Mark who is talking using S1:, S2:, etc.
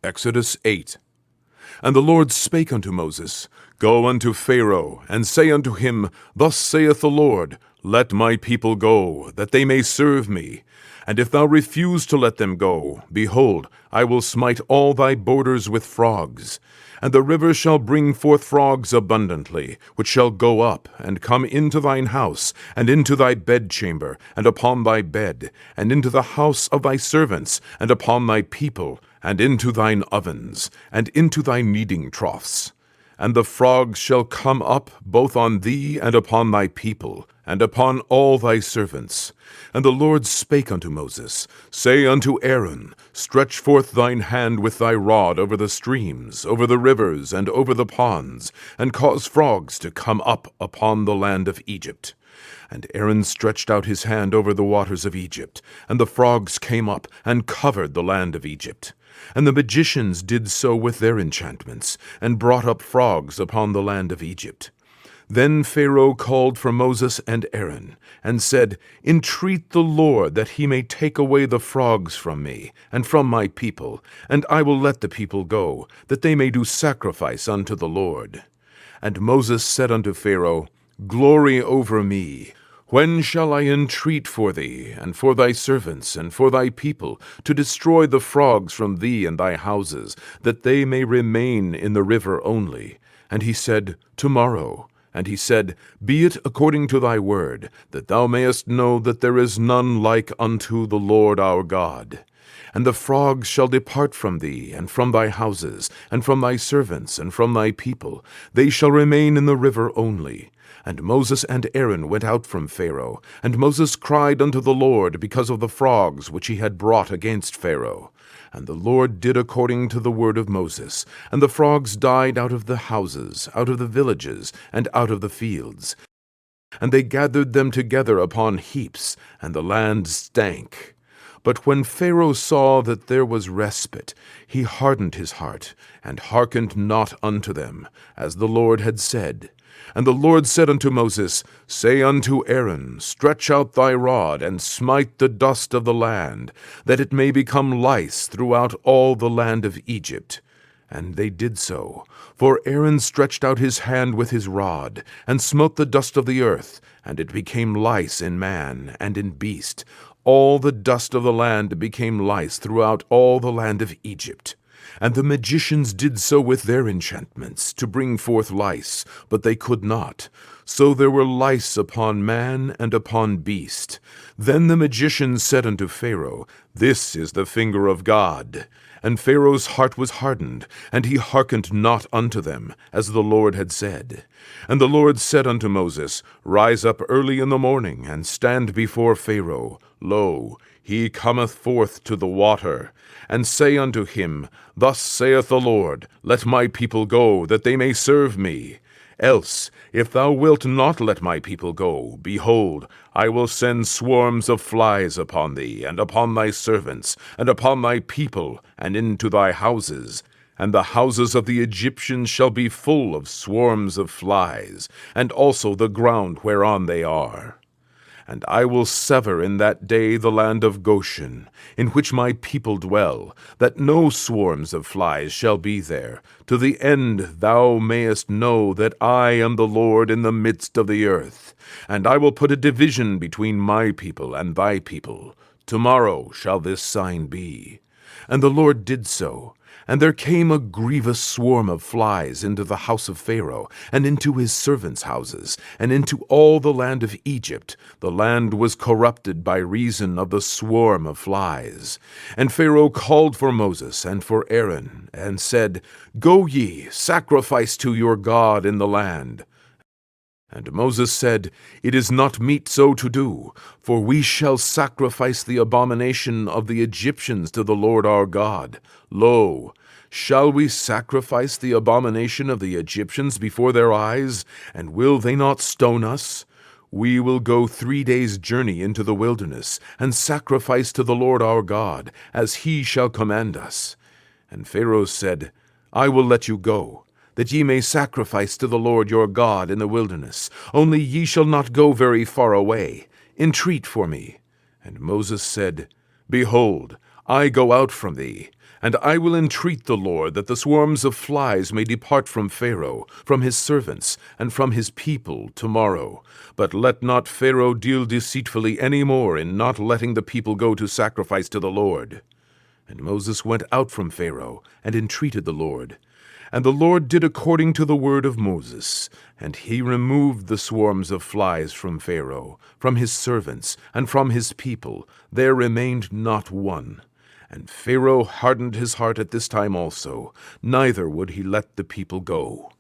S1: Exodus 8. And the Lord spake unto Moses, Go unto Pharaoh, and say unto him, Thus saith the Lord, Let my people go, that they may serve me. And if thou refuse to let them go, behold, I will smite all thy borders with frogs. And the river shall bring forth frogs abundantly, which shall go up, and come into thine house, and into thy bedchamber, and upon thy bed, and into the house of thy servants, and upon thy people, and into thine ovens, and into thy kneading troughs. And the frogs shall come up both on thee and upon thy people, and upon all thy servants. And the Lord spake unto Moses, Say unto Aaron, Stretch forth thine hand with thy rod over the streams, over the rivers, and over the ponds, and cause frogs to come up upon the land of Egypt. And Aaron stretched out his hand over the waters of Egypt, and the frogs came up, and covered the land of Egypt. And the magicians did so with their enchantments, and brought up frogs upon the land of Egypt. Then Pharaoh called for Moses and Aaron, and said, Entreat the Lord that he may take away the frogs from me, and from my people, and I will let the people go, that they may do sacrifice unto the Lord. And Moses said unto Pharaoh, Glory over me! When shall I entreat for thee, and for thy servants, and for thy people, to destroy the frogs from thee and thy houses, that they may remain in the river only? And he said, Tomorrow. And he said, Be it according to thy word, that thou mayest know that there is none like unto the Lord our God. And the frogs shall depart from thee, and from thy houses, and from thy servants, and from thy people. They shall remain in the river only. And Moses and Aaron went out from Pharaoh, and Moses cried unto the Lord because of the frogs which he had brought against Pharaoh. And the Lord did according to the word of Moses, and the frogs died out of the houses, out of the villages, and out of the fields. And they gathered them together upon heaps, and the land stank. But when Pharaoh saw that there was respite, he hardened his heart, and hearkened not unto them, as the Lord had said. And the Lord said unto Moses, Say unto Aaron, Stretch out thy rod, and smite the dust of the land, that it may become lice throughout all the land of Egypt. And they did so. For Aaron stretched out his hand with his rod, and smote the dust of the earth, and it became lice in man and in beast. All the dust of the land became lice throughout all the land of Egypt. And the magicians did so with their enchantments, to bring forth lice, but they could not. So there were lice upon man and upon beast. Then the magicians said unto Pharaoh, This is the finger of God. And Pharaoh's heart was hardened, and he hearkened not unto them, as the Lord had said. And the Lord said unto Moses, Rise up early in the morning, and stand before Pharaoh. Lo, he cometh forth to the water. And say unto him, Thus saith the Lord, Let my people go, that they may serve me. Else, if thou wilt not let my people go, behold, I will send swarms of flies upon thee, and upon thy servants, and upon thy people, and into thy houses. And the houses of the Egyptians shall be full of swarms of flies, and also the ground whereon they are. And I will sever in that day the land of Goshen, in which my people dwell, that no swarms of flies shall be there, to the end thou mayest know that I am the Lord in the midst of the earth. And I will put a division between my people and thy people. Tomorrow shall this sign be. And the Lord did so. And there came a grievous swarm of flies into the house of Pharaoh, and into his servants' houses, and into all the land of Egypt. The land was corrupted by reason of the swarm of flies. And Pharaoh called for Moses and for Aaron, and said, Go ye, sacrifice to your God in the land. And Moses said, It is not meet so to do, for we shall sacrifice the abomination of the Egyptians to the Lord our God. Lo, shall we sacrifice the abomination of the Egyptians before their eyes, and will they not stone us? We will go 3 days' journey into the wilderness, and sacrifice to the Lord our God, as he shall command us. And Pharaoh said, I will let you go, that ye may sacrifice to the Lord your God in the wilderness. Only ye shall not go very far away. Entreat for me. And Moses said, Behold, I go out from thee, And I will entreat the Lord that the swarms of flies may depart from Pharaoh, from his servants, and from his people tomorrow. But let not Pharaoh deal deceitfully any more in not letting the people go to sacrifice to the Lord. And Moses went out from Pharaoh, and entreated the Lord. And the Lord did according to the word of Moses, and he removed the swarms of flies from Pharaoh, from his servants, and from his people. There remained not one. And Pharaoh hardened his heart at this time also, neither would he let the people go.